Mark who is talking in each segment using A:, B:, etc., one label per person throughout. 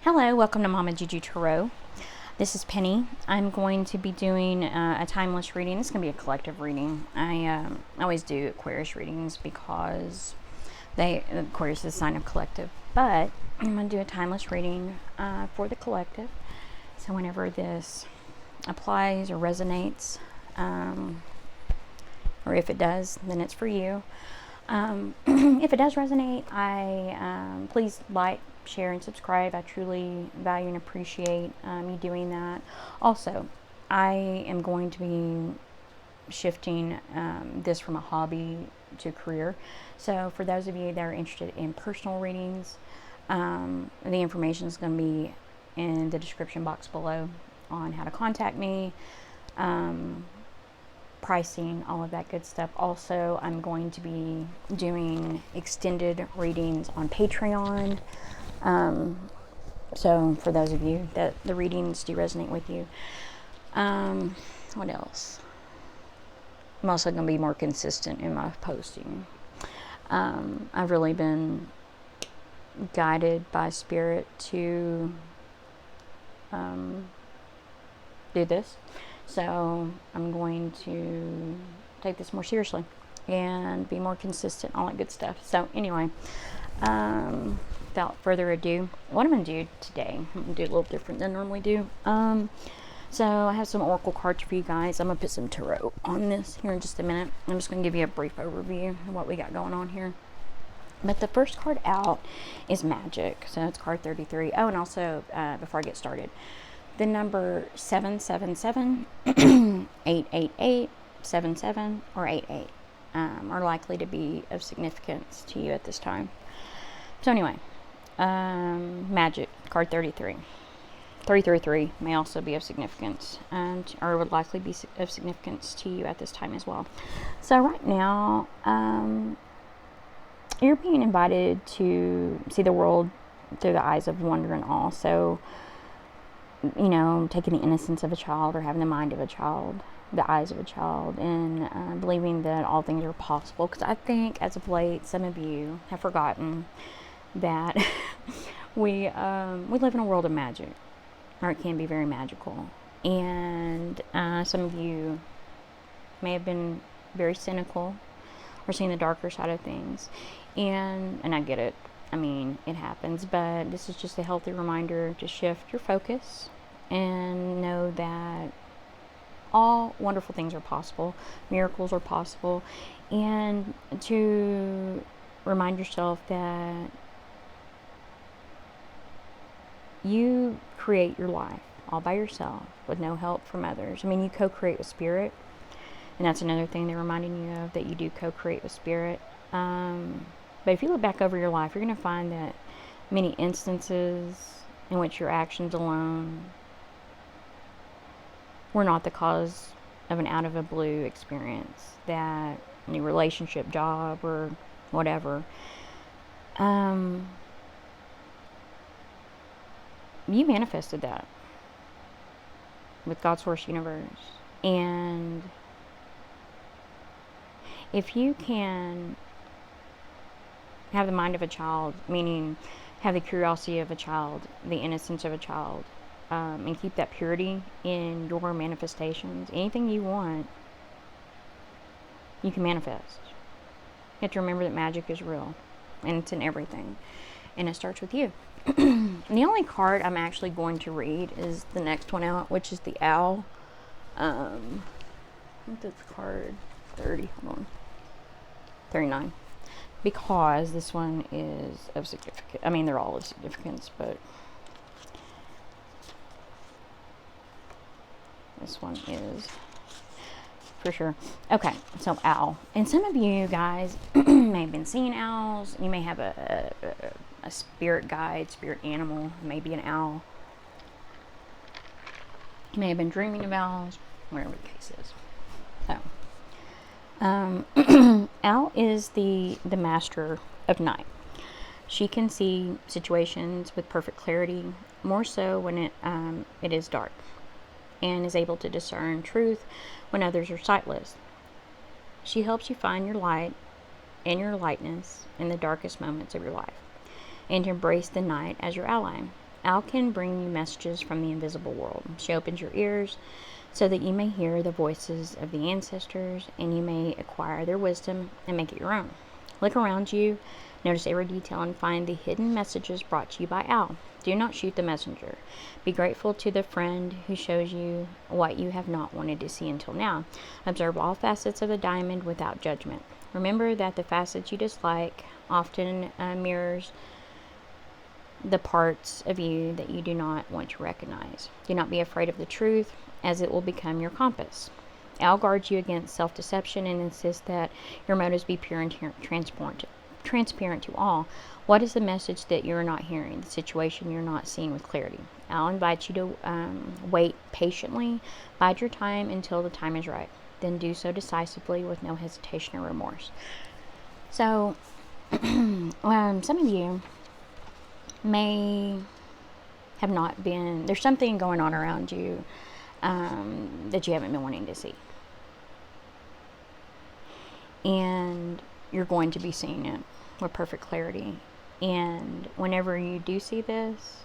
A: Hello, welcome to Mama Juju Tarot. This is Penny. I'm going to be doing a timeless reading. It's going to be a collective reading. I always do Aquarius readings because Aquarius is a sign of collective. But I'm going to do a timeless reading for the collective. So whenever this applies or resonates, or if it does, then it's for you. If it does resonate, please like, share, and subscribe. I truly value and appreciate you doing that. Also, I am going to be shifting this from a hobby to career. So for those of you that are interested in personal readings, the information is going to be in the description box below on how to contact me, pricing, all of that good stuff. Also, I'm going to be doing extended readings on Patreon. So for those of you that the readings do resonate with you, what else? I'm also going to be more consistent in my posting. I've really been guided by spirit to do this, so I'm going to take this more seriously and be more consistent, all that good stuff. So anyway, without further ado, what I'm going to do today, I'm going to do a little different than I normally do. So I have some oracle cards for you guys. I'm going to put some tarot on this here in just a minute. I'm just going to give you a brief overview of what we got going on here. But the first card out is magic. So it's card 33. Oh, and also, before I get started, the number 777, 888, 77, or 88 are likely to be of significance to you at this time. So anyway, magic, card 33. 333 may also be of significance, or would likely be of significance to you at this time as well. So right now, you're being invited to see the world through the eyes of wonder and awe. So, you know, taking the innocence of a child, or having the mind of a child, the eyes of a child, and believing that all things are possible. Because I think, as of late, some of you have forgotten that we live in a world of magic, or it can be very magical. And some of you may have been very cynical or seeing the darker side of things, and I get it. I mean, it happens, but this is just a healthy reminder to shift your focus and know that all wonderful things are possible, miracles are possible, and to remind yourself that you create your life all by yourself with no help from others. I mean, you co-create with spirit, and that's another thing they're reminding you of, that you do co-create with spirit. But if you look back over your life, you're going to find that many instances in which your actions alone were not the cause of an out of a blue experience, that any relationship, job, or whatever. You manifested that with God's Source Universe. And if you can have the mind of a child, meaning have the curiosity of a child, the innocence of a child, and keep that purity in your manifestations, anything you want, you can manifest. You have to remember that magic is real, and it's in everything, and it starts with you. The only card I'm actually going to read is the next one out, which is the owl. I think that's card 30. Hold on. 39. Because this one is of significance. I mean, they're all of significance, but this one is for sure. Okay, so owl. And some of you guys may have been seeing owls. You may have a spirit guide, spirit animal, maybe an owl. You may have been dreaming of owls, whatever the case is. So, owl is the master of night. She can see situations with perfect clarity, more so when it is dark, and is able to discern truth when others are sightless. She helps you find your light and your lightness in the darkest moments of your life, and to embrace the night as your ally. Owl can bring you messages from the invisible world. She opens your ears so that you may hear the voices of the ancestors, and you may acquire their wisdom and make it your own. Look around you, notice every detail, and find the hidden messages brought to you by Owl. Do not shoot the messenger. Be grateful to the friend who shows you what you have not wanted to see until now. Observe all facets of the diamond without judgment. Remember that the facets you dislike often mirrors the parts of you that you do not want to recognize. Do not be afraid of the truth, as it will become your compass. Owl guards you against self-deception and insists that your motives be pure and transparent to all. What is the message that you're not hearing, the situation you're not seeing with clarity? Owl invites you to wait patiently, bide your time until the time is right. Then do so decisively with no hesitation or remorse. So, some of you may have not been, there's something going on around you that you haven't been wanting to see. And you're going to be seeing it with perfect clarity. And whenever you do see this,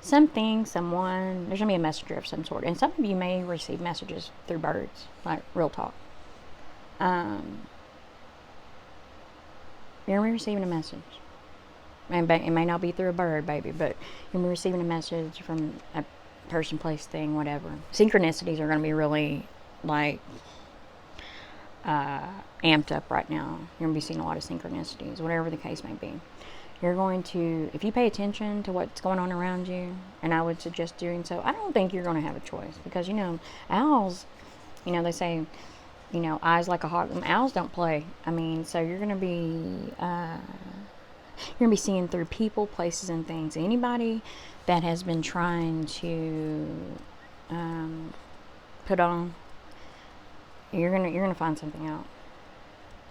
A: something, someone, there's going to be a messenger of some sort. And some of you may receive messages through birds, like real talk. You're going to be receiving a message. And it may not be through a bird, baby, but you're going to be receiving a message from a person, place, thing, whatever. Synchronicities are going to be really, like, amped up right now. You're going to be seeing a lot of synchronicities, whatever the case may be. You're going to, if you pay attention to what's going on around you, and I would suggest doing so, I don't think you're going to have a choice. Because, owls, they say, eyes like a hawk. Owls don't play. I mean, so you're going to be, seeing through people, places, and things. Anybody that has been trying to put on, you're gonna find something out.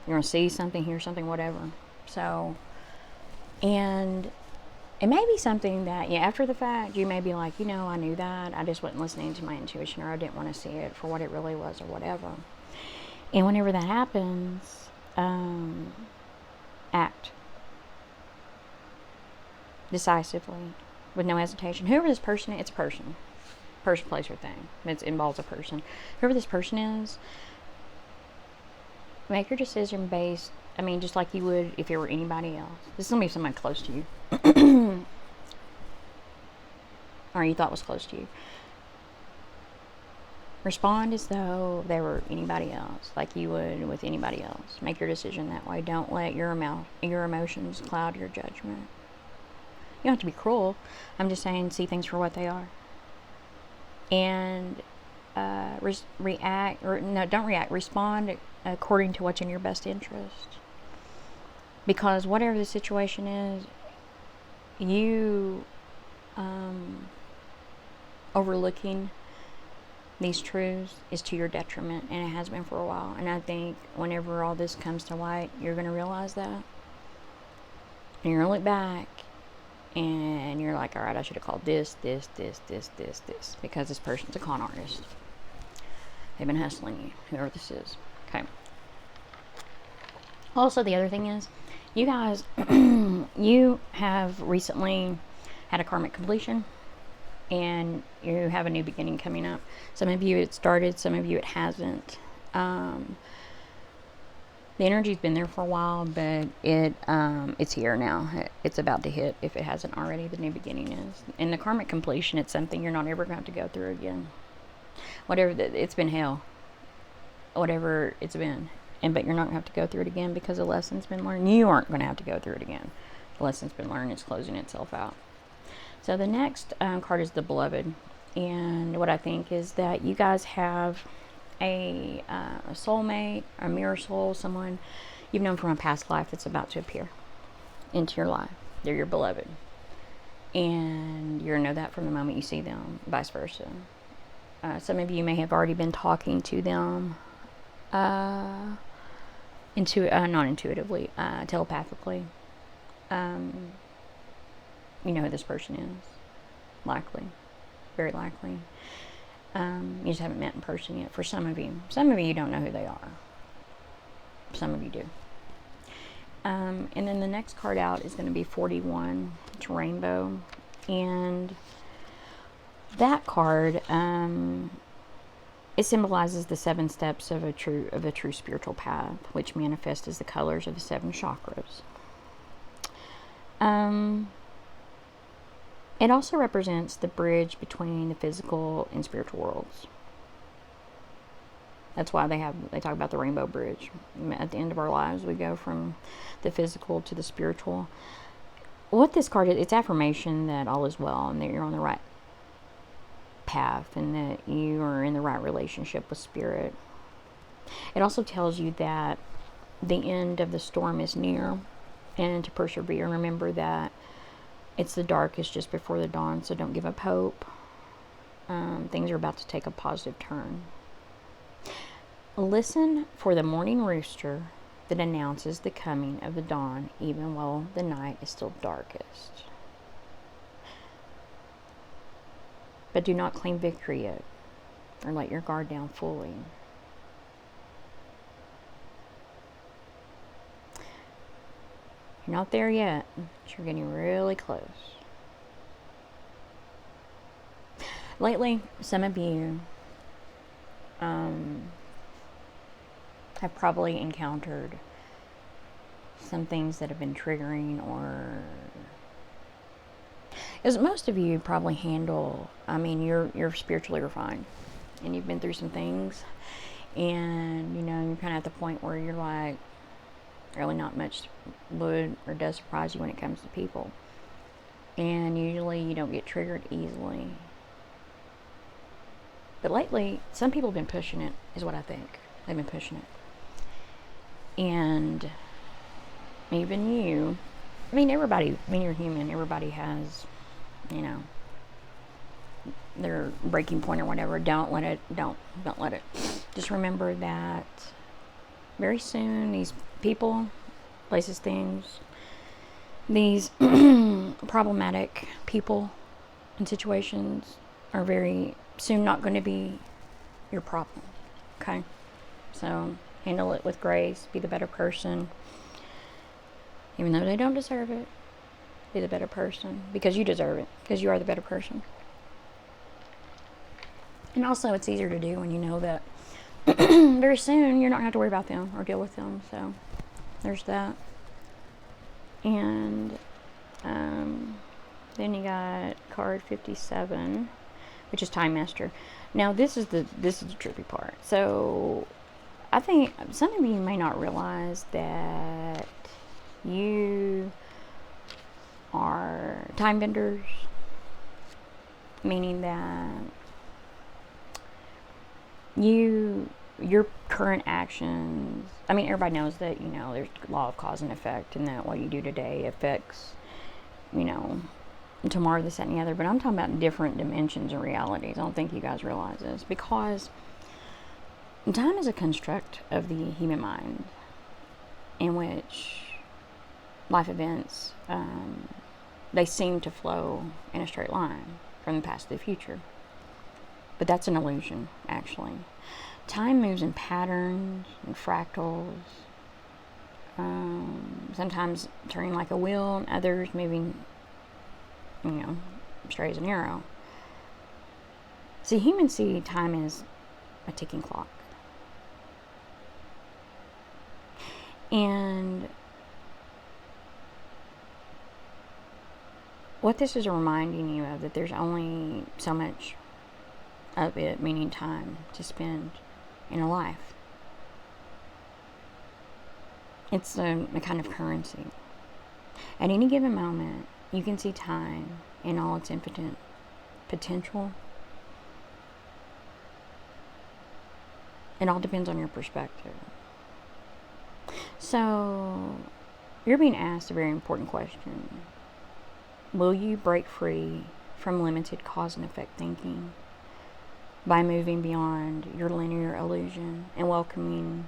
A: You're gonna see something, hear something, whatever. So, and it may be something that, after the fact, you may be like, I knew that. I just wasn't listening to my intuition, or I didn't want to see it for what it really was, or whatever. And whenever that happens, act decisively, with no hesitation. Whoever this person is, it's a person, place, or thing. It involves a person. Whoever this person is, make your decision based, just like you would if it were anybody else. This is going to be someone close to you. Or you thought was close to you. Respond as though they were anybody else, like you would with anybody else. Make your decision that way. Don't let your emotions cloud your judgment. You don't have to be cruel. I'm just saying, see things for what they are. And don't react. Respond according to what's in your best interest. Because whatever the situation is, you overlooking these truths is to your detriment, and it has been for a while. And I think whenever all this comes to light, you're going to realize that. And you're going to look back, and you're like, all right, I should have called this, because this person's a con artist. They've been hustling you, whoever this is. Okay. Also, the other thing is, you guys, you have recently had a karmic completion, and you have a new beginning coming up. Some of you it started, some of you it hasn't. The energy's been there for a while, but it's here now. It's about to hit, if it hasn't already. The new beginning is. And the karmic completion, it's something you're not ever going to have to go through again. It's been hell. Whatever it's been. But you're not going to have to go through it again because the lesson's been learned. You aren't going to have to go through it again. The lesson's been learned. It's closing itself out. So the next card is the Beloved. And what I think is that you guys have a soulmate, a mirror soul, someone you've known from a past life that's about to appear into your life. They're your beloved. And you're going to know that from the moment you see them, vice versa. Some of you may have already been talking to them not intuitively, telepathically. You know who this person is. Likely. Very likely. You just haven't met in person yet for some of you. Some of you don't know who they are. Some of you do. And then the next card out is going to be 41. It's rainbow. And that card, it symbolizes the 7 steps of a true spiritual path, which manifest as the colors of the 7 chakras. It also represents the bridge between the physical and spiritual worlds. That's why they talk about the rainbow bridge. At the end of our lives, we go from the physical to the spiritual. What this card is, it's affirmation that all is well and that you're on the right path and that you are in the right relationship with spirit. It also tells you that the end of the storm is near and to persevere. Remember that it's the darkest just before the dawn, so don't give up hope. Things are about to take a positive turn. Listen for the morning rooster that announces the coming of the dawn, even while the night is still darkest. But do not claim victory yet, or let your guard down fully. You're not there yet, but you're getting really close. Lately, some of you have probably encountered some things that have been triggering, or as most of you probably handle, you're spiritually refined and you've been through some things, and you're kind of at the point where you're like, really not much would or does surprise you when it comes to people, and usually you don't get triggered easily. But lately, some people have been pushing it, is what I think. They've been pushing it. And even you, everybody, you're human, everybody has, their breaking point or whatever. Don't let it. Just remember that very soon these people, places, things, these problematic people and situations are very soon not going to be your problem. Okay? So handle it with grace. Be the better person. Even though they don't deserve it, be the better person. Because you deserve it. Because you are the better person. And also, it's easier to do when you know that very soon you're not going to have to worry about them or deal with them. So there's that. And then you got card 57, which is Time Master. Now this is the trippy part. So I think some of you may not realize that you are time benders, meaning that your current actions, everybody knows that, there's law of cause and effect, and that what you do today affects, tomorrow, this, that, and the other. But I'm talking about different dimensions and realities. I don't think you guys realize this, because time is a construct of the human mind in which life events, they seem to flow in a straight line from the past to the future. But that's an illusion, actually. Time moves in patterns and fractals, sometimes turning like a wheel, and others moving, straight as an arrow. See, humans see time as a ticking clock. And what this is reminding you of, that there's only so much of it, meaning time, to spend in a life. It's a kind of currency. At any given moment, you can see time in all its infinite potential. It all depends on your perspective. So, you're being asked a very important question. Will you break free from limited cause and effect thinking by moving beyond your linear illusion and welcoming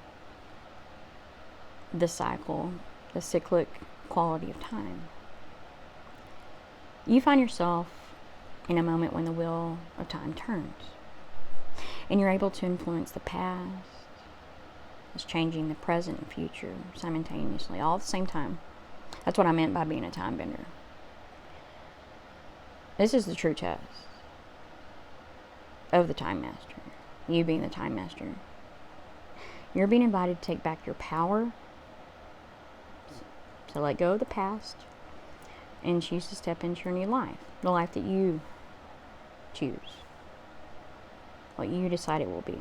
A: the cycle, the cyclic quality of time? You find yourself in a moment when the wheel of time turns, and you're able to influence the past. It's changing the present and future simultaneously, all at the same time. That's what I meant by being a time bender. This is the true test of the Time Master. You being the Time Master. You're being invited to take back your power. To let go of the past. And choose to step into your new life. The life that you choose. What you decide it will be.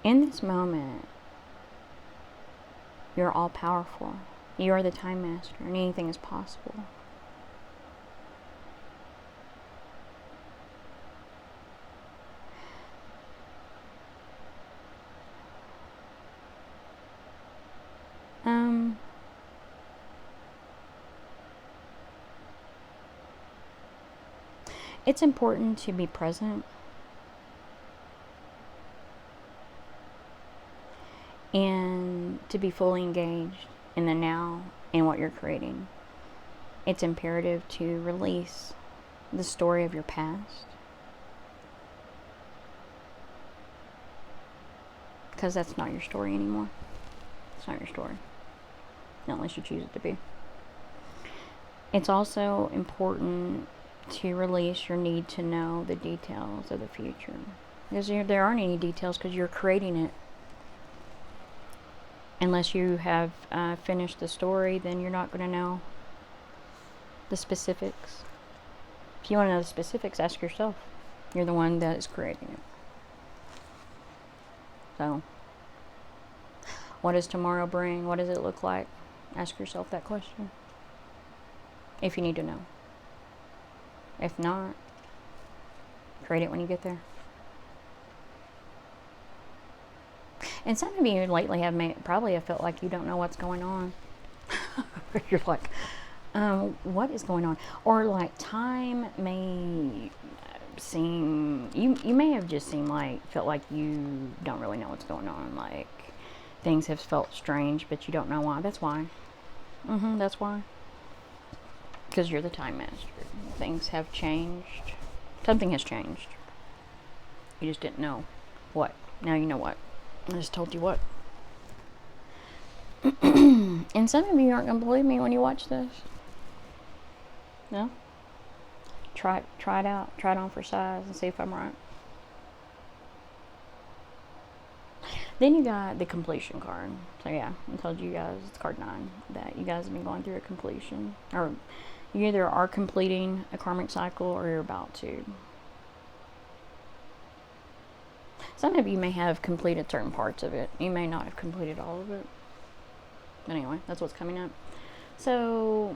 A: In this moment, you're all powerful. You are the Time Master, and anything is possible. It's important to be present and to be fully engaged in the now and what you're creating. It's imperative to release the story of your past, because that's not your story anymore. It's not your story, not unless you choose it to be. It's also important to release your need to know the details of the future, because there aren't any details, because you're creating it. Unless you have finished the story, then you're not going to know the specifics. If you want to know the specifics, ask yourself. You're the one that is creating it. So, what does tomorrow bring? What does it look like? Ask yourself that question, if you need to know. If not, create it when you get there. And some of you lately have probably have felt like you don't know what's going on. You're like, what is going on? Or like time may seem, you may have just felt like you don't really know what's going on. Like things have felt strange, but you don't know why. That's why. That's why. Because you're the Time Master. Things have changed. Something has changed. You just didn't know what. Now you know what. I just told you what. And some of you aren't going to believe me when you watch this. No? Try it out. Try it on for size and see if I'm right. Then you got the completion card. So yeah, I told you guys, it's card 9, that you guys have been going through a completion. Or you either are completing a karmic cycle or you're about to. Some of you may have completed certain parts of it. You may not have completed all of it. But anyway, that's what's coming up. So,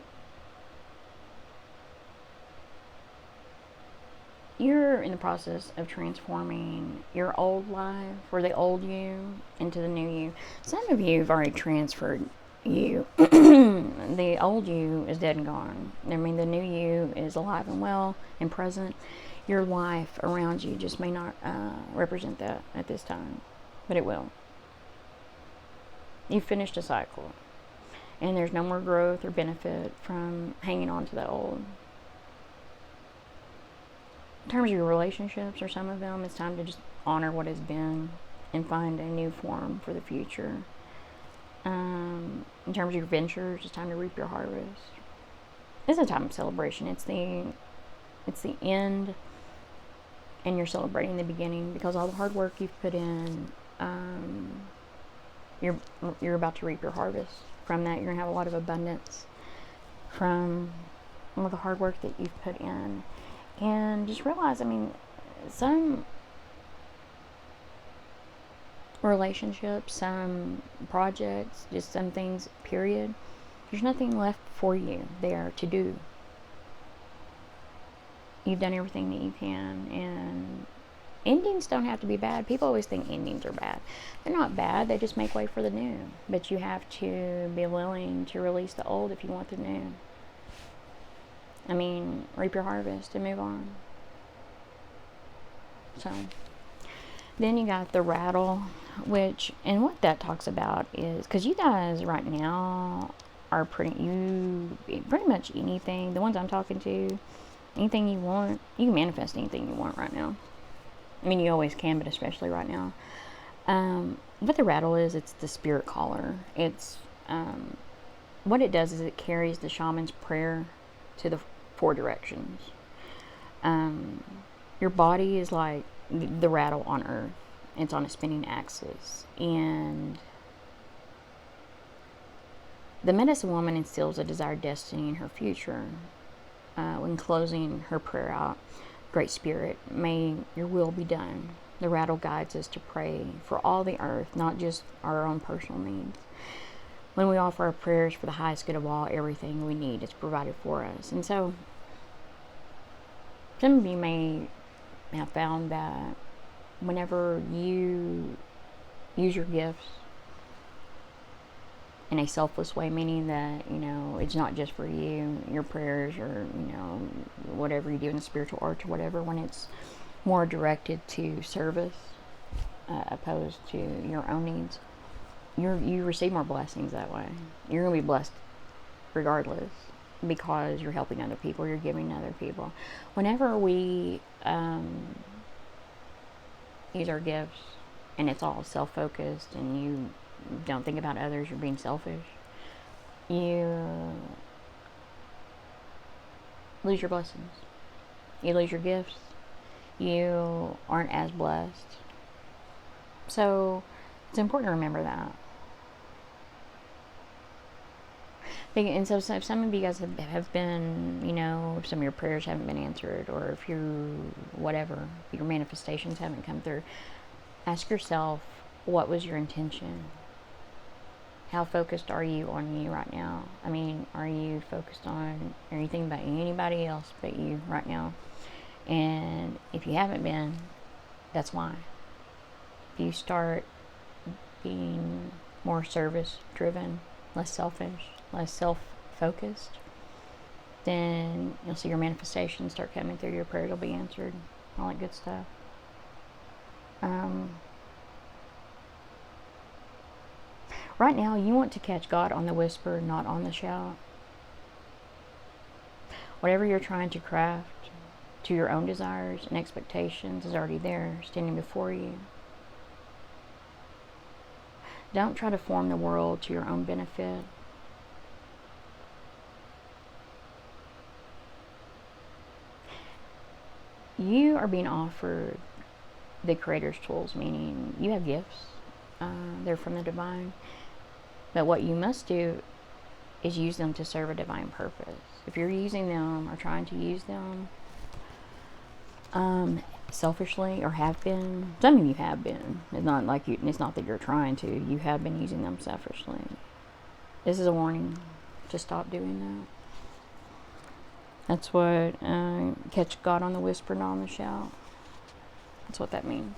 A: you're in the process of transforming your old life, or the old you, into the new you. Some of you have already transferred you. The old you is dead and gone. I mean, the new you is alive and well and present. Your life around you just may not represent that at this time, but it will. You've finished a cycle, and there's no more growth or benefit from hanging on to that old. In terms of your relationships, or some of them, it's time to just honor what has been and find a new form for the future. In terms of your ventures, it's time to reap your harvest. It's a time of celebration. It's the end, and you're celebrating the beginning, because all the hard work you've put in, you're about to reap your harvest. From that, you're going to have a lot of abundance from all the hard work that you've put in. And just realize, I mean, some relationships, some projects, just some things, period, there's nothing left for you there to do. You've done everything that you can, and endings don't have to be bad. People always think endings are bad. They're not bad. They just make way for the new. But you have to be willing to release the old if you want the new. I mean, reap your harvest and move on. So, then you got the rattle, and what that talks about is, because you guys right now are pretty much anything, the ones I'm talking to, anything you want, you can manifest anything you want right now. I mean, you always can, but especially right now. What the rattle is, it's the spirit caller. It's, what it does is it carries the shaman's prayer to the 4 directions. Your body is like the rattle on Earth. It's on a spinning axis. And the medicine woman instills a desired destiny in her future. When closing her prayer out, Great Spirit, may your will be done. The rattle guides us to pray for all the earth, not just our own personal needs. When we offer our prayers for the highest good of all, everything we need is provided for us. And so, some of you may have found that whenever you use your gifts in a selfless way, meaning that, it's not just for you, your prayers or, whatever you do in the spiritual arts or whatever, when it's more directed to service opposed to your own needs, you receive more blessings that way. You're going to be blessed regardless because you're helping other people, you're giving to other people. Whenever we use our gifts and it's all self-focused and you don't think about others, you're being selfish, you lose your blessings. You lose your gifts. You aren't as blessed. So it's important to remember that. And so if some of you guys have been, if some of your prayers haven't been answered, or if your manifestations haven't come through, ask yourself, what was your intention? How focused are you on you right now? I mean, are you focused on anything about anybody else but you right now? And if you haven't been, that's why. If you start being more service driven, less selfish, less self-focused, then you'll see your manifestations start coming through, your prayers will be answered, all that good stuff. Right now, you want to catch God on the whisper, not on the shout. Whatever you're trying to craft to your own desires and expectations is already there, standing before you. Don't try to form the world to your own benefit. You are being offered the Creator's tools, meaning you have gifts. They're from the divine. But what you must do is use them to serve a divine purpose. If you're using them or trying to use them selfishly, or have been, some of you have been. It's not like you. It's not that you're trying to. You have been using them selfishly. This is a warning to stop doing that. That's what catch God on the whisper, not on the shout. That's what that means.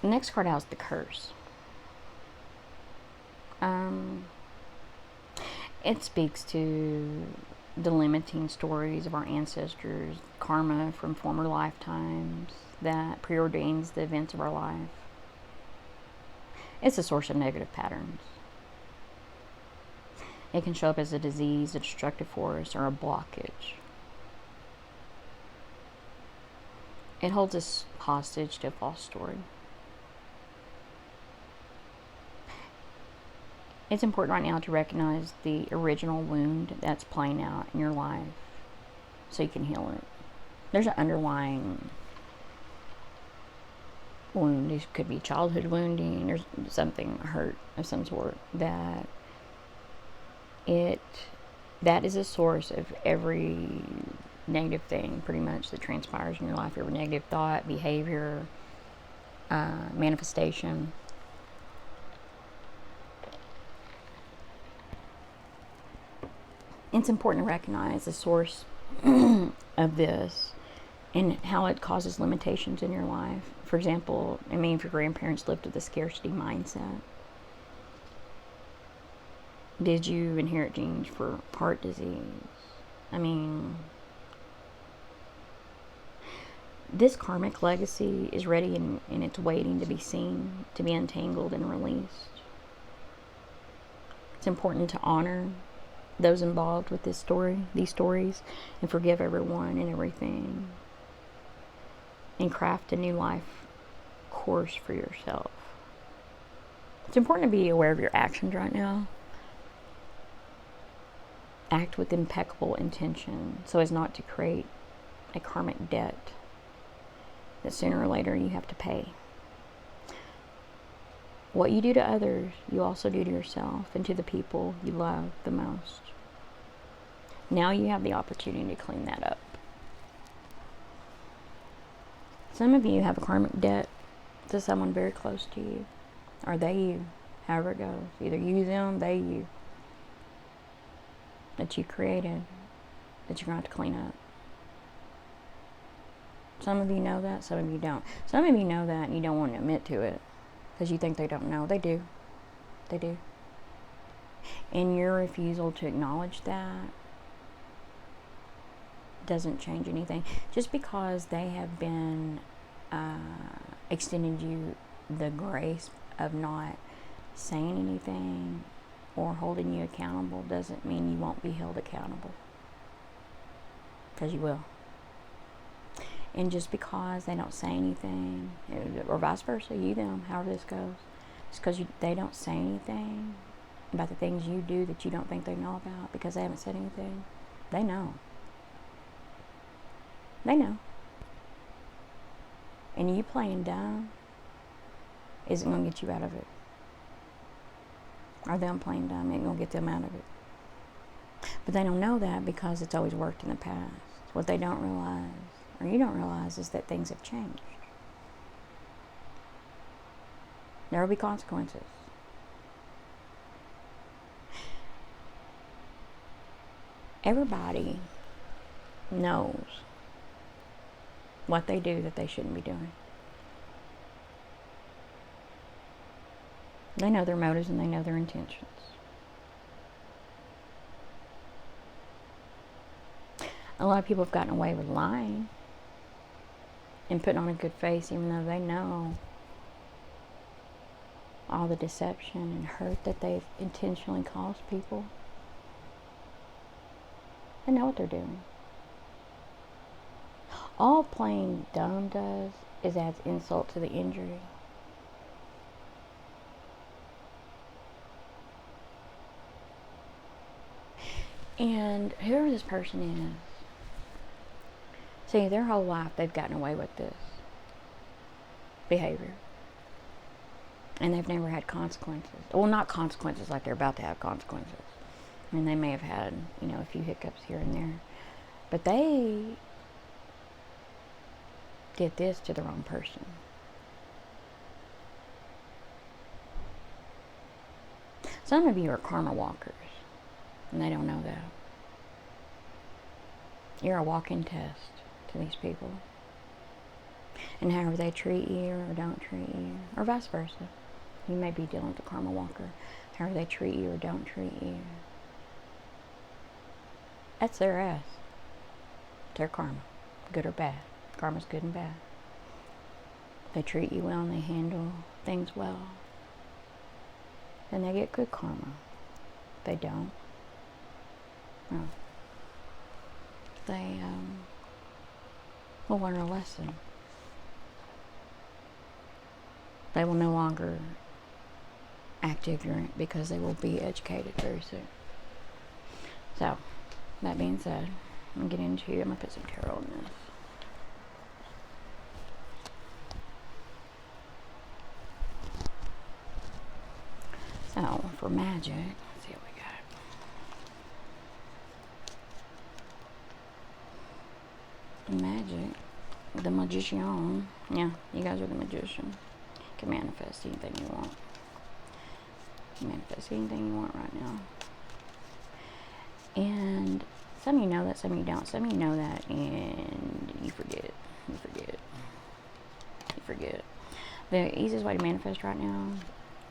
A: The next card out is the curse. It speaks to the limiting stories of our ancestors, karma from former lifetimes that preordains the events of our life. It's a source of negative patterns. It can show up as a disease, a destructive force, or a blockage. It holds us hostage to a false story. It's important right now to recognize the original wound that's playing out in your life so you can heal it. There's an underlying wound. It could be childhood wounding. There's something, hurt of some sort that is a source of every negative thing pretty much that transpires in your life. Every negative thought, behavior, manifestation. It's important to recognize the source of this and how it causes limitations in your life. For example, if your grandparents lived with a scarcity mindset, did you inherit genes for heart disease? This karmic legacy is ready and it's waiting to be seen, to be untangled and released. It's important to honor those involved with these stories, and forgive everyone and everything, and craft a new life course for yourself. It's important to be aware of your actions right now. Act with impeccable intention so as not to create a karmic debt that sooner or later you have to pay. What you do to others, you also do to yourself and to the people you love the most. Now you have the opportunity to clean that up. Some of you have a karmic debt to someone very close to you, or they you, however it goes. Either you, them, they, you, that you created, that you're going to have to clean up. Some of you know that, some of you don't. Some of you know that and you don't want to admit to it because you think they don't know. They do. They do. And your refusal to acknowledge that doesn't change anything. Just because they have been extending you the grace of not saying anything or holding you accountable doesn't mean you won't be held accountable. Because you will. And just because they don't say anything, or vice versa, you, them, however this goes, just because they don't say anything about the things you do that you don't think they know about because they haven't said anything, they know. They know. And you playing dumb isn't going to get you out of it. Or them playing dumb ain't going to get them out of it. But they don't know that because it's always worked in the past. What they don't realize, or you don't realize, is that things have changed. There will be consequences. Everybody knows what they do that they shouldn't be doing. They know their motives and they know their intentions. A lot of people have gotten away with lying and putting on a good face even though they know all the deception and hurt that they've intentionally caused people. They know what they're doing. All playing dumb does is adds insult to the injury. And whoever this person is, see, their whole life they've gotten away with this behavior. And they've never had consequences. Well, not consequences like they're about to have consequences. I mean, they may have had, a few hiccups here and there. But they did this to the wrong person. Some of you are karma walkers, and they don't know that. You're a walking test to these people. And however they treat you or don't treat you, or vice versa. You may be dealing with a karma walker. However they treat you or don't treat you. That's their ass. Their karma. Good or bad. Karma's good and bad. They treat you well and they handle things well. Then they get good karma. If they don't, well, they will learn a lesson. They will no longer act ignorant because they will be educated very soon. So, that being said, I'm going to put some tarot in this. So, for magic, let's see what we got. Magic, the magician. Yeah, you guys are the magician. You can manifest anything you want. Manifest anything you want right now. And some of you know that, some of you don't. Some of you know that and you forget. You forget. The easiest way to manifest right now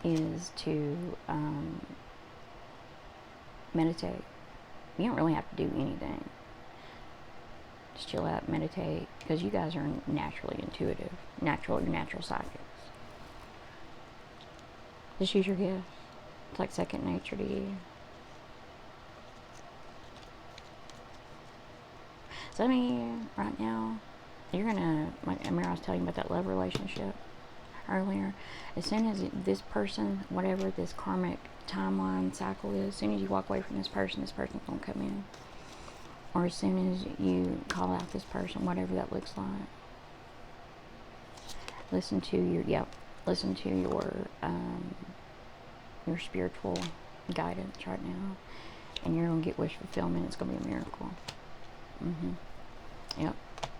A: is to meditate. You don't really have to do anything. Just chill out, meditate, because you guys are naturally intuitive. You're natural psychics. Just use your gift. It's like second nature to you. Some of you right now, you're gonna, like Amira was telling you about that love relationship earlier. As soon as this person, whatever this karmic timeline cycle is. As soon as you walk away from this person's going to come in. Or as soon as you call out this person, whatever that looks like. Listen to your spiritual guidance right now. And you're going to get wish fulfillment. It's going to be a miracle. Yep.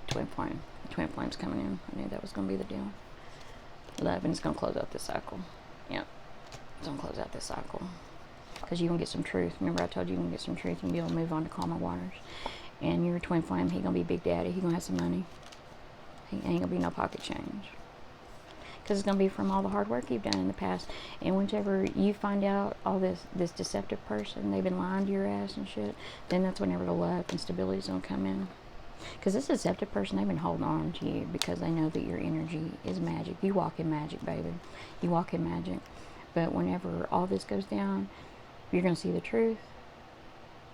A: Twin flame. Twin flame's coming in. I knew that was going to be the deal. Love, and it's going to close out this cycle. Yep. It's going to close out this cycle. Because you're going to get some truth. Remember I told you you're going to get some truth and be able to move on to calmer waters. And your twin flame, he's going to be Big Daddy. He's going to have some money. He ain't going to be no pocket change. Because it's going to be from all the hard work you've done in the past. And whenever you find out all this deceptive person, they've been lying to your ass and shit, then that's whenever the love and stability is going to come in. Because this deceptive person, they've been holding on to you because they know that your energy is magic. You walk in magic, baby. You walk in magic. But whenever all this goes down, you're going to see the truth.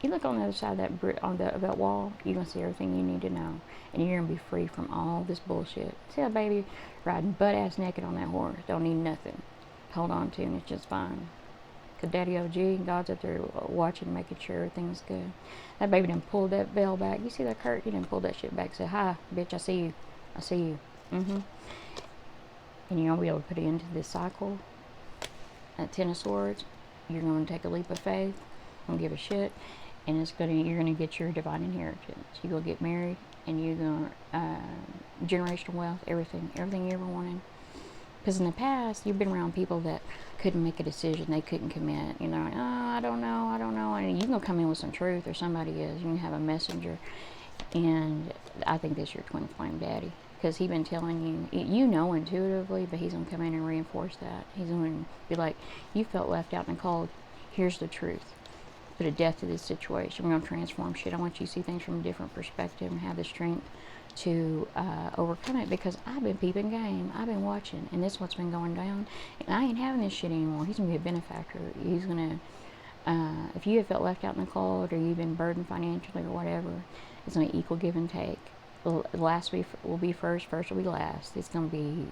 A: You look on the other side of that wall, you're going to see everything you need to know. And you're going to be free from all this bullshit. See that baby riding butt-ass naked on that horse. Don't need nothing. Hold on to, and it's just fine. Because Daddy OG, God's up there watching, making sure everything's good. That baby done pulled that veil back. You see that curtain? He done pulled that shit back. Say, hi, bitch, I see you. I see you. And you're going to be able to put it into this cycle. That Ten of Swords. You're going to take a leap of faith. Don't give a shit. And you're going to get your divine inheritance. You're going to get married. And you're going to, generational wealth, everything you ever wanted. Because in the past, you've been around people that couldn't make a decision, they couldn't commit. You know, like, oh, I don't know. And you're going to come in with some truth, or somebody is. You can have a messenger. And I think this is your twin flame daddy. Because he's been telling you, you know intuitively, but he's going to come in and reinforce that. He's going to be like, you felt left out in the cold. Here's the truth. Put a death to this situation. We're going to transform shit. I want you to see things from a different perspective and have the strength to overcome it, because I've been peeping game. I've been watching, and this is what's been going down, and I ain't having this shit anymore. He's gonna be a benefactor. He's gonna if you have felt left out in the cold, or you've been burdened financially or whatever, it's gonna equal give and take. Last will be first will be last. It's gonna be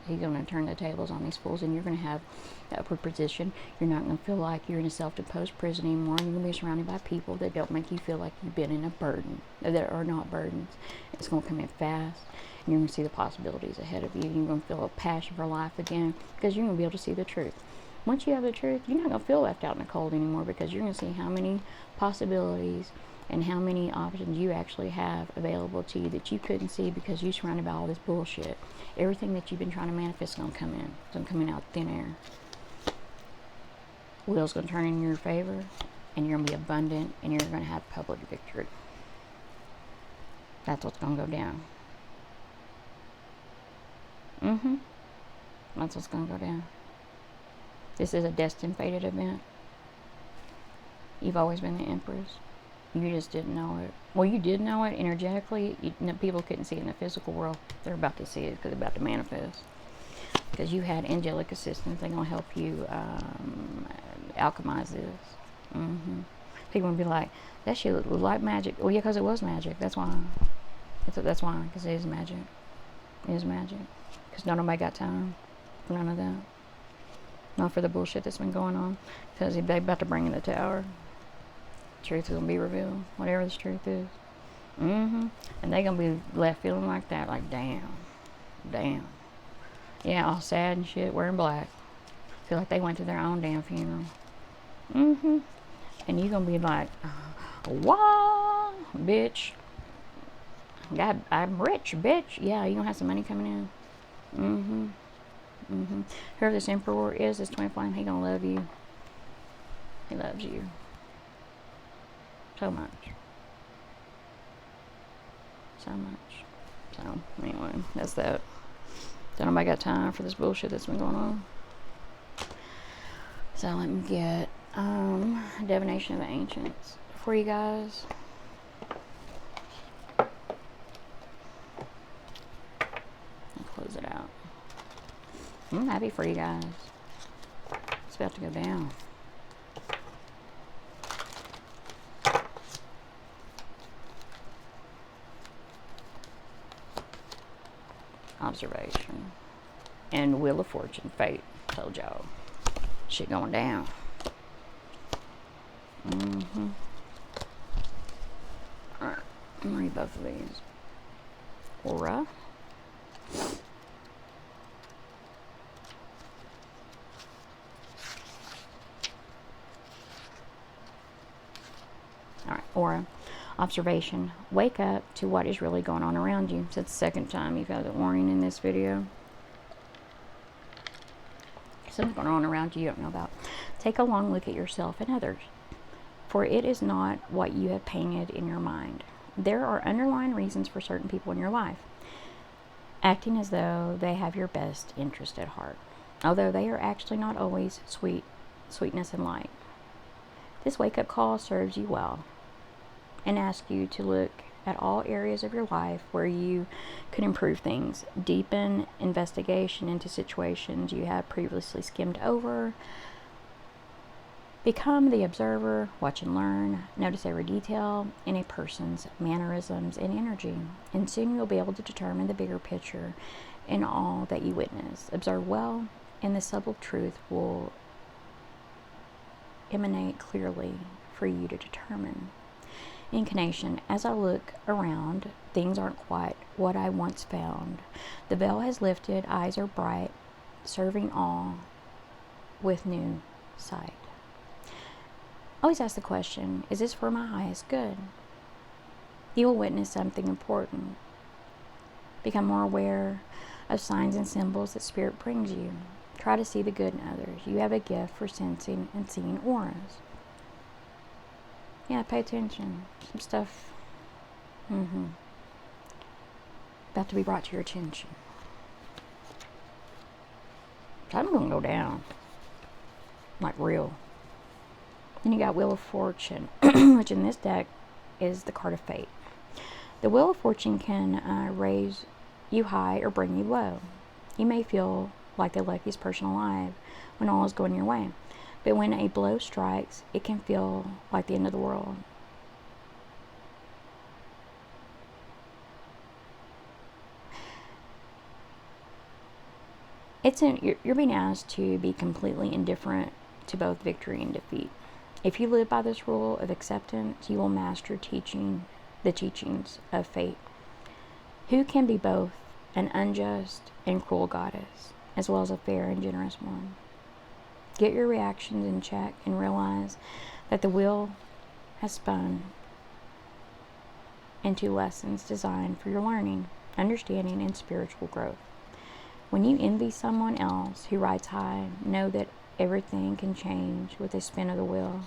A: he's gonna turn the tables on these fools, and you're gonna have the upward position. You're not gonna feel like you're in a self-imposed prison anymore. You're gonna be surrounded by people that don't make you feel like you've been in a burden, that are not burdens. It's gonna come in fast, and you're gonna see the possibilities ahead of you. You're gonna feel a passion for life again, because you're gonna be able to see the truth. Once you have the truth, you're not gonna feel left out in the cold anymore, because you're gonna see how many possibilities and how many options you actually have available to you that you couldn't see because you're surrounded by all this bullshit. Everything that you've been trying to manifest is going to come in. It's going to come in out thin air. Wheel's going to turn in your favor, and you're going to be abundant, and you're going to have public victory. That's what's going to go down. That's what's going to go down. This is a destined, fated event. You've always been the Empress. You just didn't know it. Well, you did know it energetically. People couldn't see it in the physical world. They're about to see it because they're about to manifest. Because you had angelic assistance. They're going to help you alchemize this. People will be like, that shit looked like magic. Well, yeah, because it was magic. That's why. That's why. Because it is magic. It is magic. Because nobody got time for none of that. Not for the bullshit that's been going on. Because they're about to bring in the tower. Truth is going to be revealed, whatever this truth is. And they're going to be left feeling like that, like, damn. Yeah, all sad and shit, wearing black. Feel like they went to their own damn funeral. And you're going to be like, what, bitch? God, I'm rich, bitch. Yeah, you're going to have some money coming in. Whoever this emperor is, this twin flame, he going to love you. He loves you. So much. So, anyway, that's that. Don't nobody got time for this bullshit that's been going on. So, let me get Divination of the Ancients for you guys. I'll close it out. I'm happy for you guys. It's about to go down. Observation and Wheel of Fortune, fate. Told y'all, shit going down. Alright, I'm gonna read both of these. Aura. Alright, aura. Observation. Wake up to what is really going on around you. So it's the second time you've got the warning in this video. Something's going on around you don't know about. Take a long look at yourself and others, for it is not what you have painted in your mind. There are underlying reasons for certain people in your life, acting as though they have your best interest at heart, although they are actually not always sweetness and light. This wake-up call serves you well and asks you to look at all areas of your life where you could improve things, deepen investigation into situations you have previously skimmed over, become the observer, watch and learn, notice every detail in a person's mannerisms and energy, and soon you'll be able to determine the bigger picture in all that you witness. Observe well, and the subtle truth will emanate clearly for you to determine. Incarnation. As I look around, things aren't quite what I once found. The veil has lifted, eyes are bright, serving all with new sight. Always ask the question, is this for my highest good? You will witness something important. Become more aware of signs and symbols that Spirit brings you. Try to see the good in others. You have a gift for sensing and seeing auras. Yeah, pay attention. Some stuff about to be brought to your attention. Something's gonna go down. Like real. Then you got Wheel of Fortune, which in this deck is the card of fate. The Wheel of Fortune can raise you high or bring you low. You may feel like the luckiest person alive when all is going your way. But when a blow strikes, it can feel like the end of the world. You're being asked to be completely indifferent to both victory and defeat. If you live by this rule of acceptance, you will master the teachings of fate. Who can be both an unjust and cruel goddess, as well as a fair and generous one? Get your reactions in check and realize that the wheel has spun into lessons designed for your learning, understanding, and spiritual growth. When you envy someone else who rides high, know that everything can change with a spin of the wheel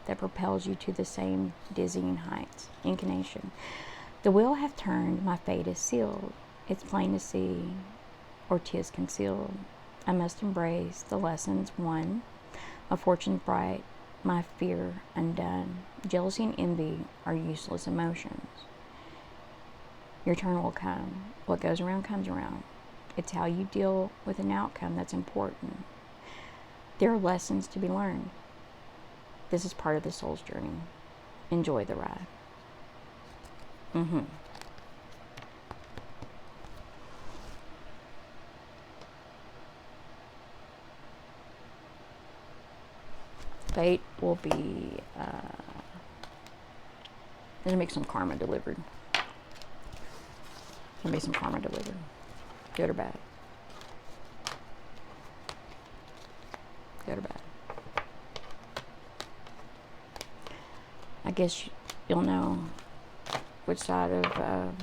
A: that propels you to the same dizzying heights. Incarnation. The wheel hath turned, my fate is sealed. It's plain to see, or 'tis concealed. I must embrace the lessons won. My fortune's bright, my fear undone. Jealousy and envy are useless emotions. Your turn will come. What goes around comes around. It's how you deal with an outcome that's important. There are lessons to be learned. This is part of the soul's journey. Enjoy the ride. Fate will be, there's gonna be some karma delivered. Gonna be some karma delivered. Good or bad. Good or bad. I guess you'll know which side of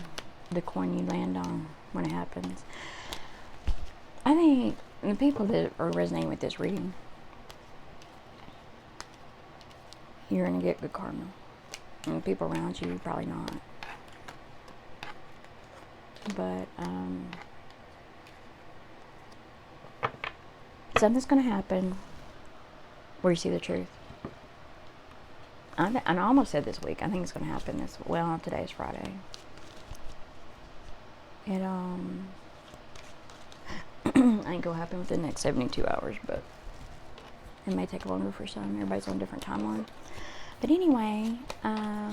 A: the coin you land on when it happens. I think the people that are resonating with this reading, you're going to get good karma. And the people around you, probably not. But, something's going to happen where you see the truth. And I almost said this week. I think it's going to happen well, today is Friday. It, I think it'll happen within the next 72 hours, but it may take longer for some. Everybody's on a different timeline. But anyway, I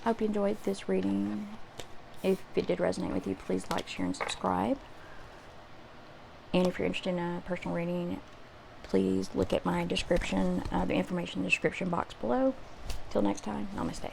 A: hope you enjoyed this reading. If it did resonate with you, please like, share, and subscribe. And if you're interested in a personal reading, please look at my description, the information in the description box below Till next time, namaste.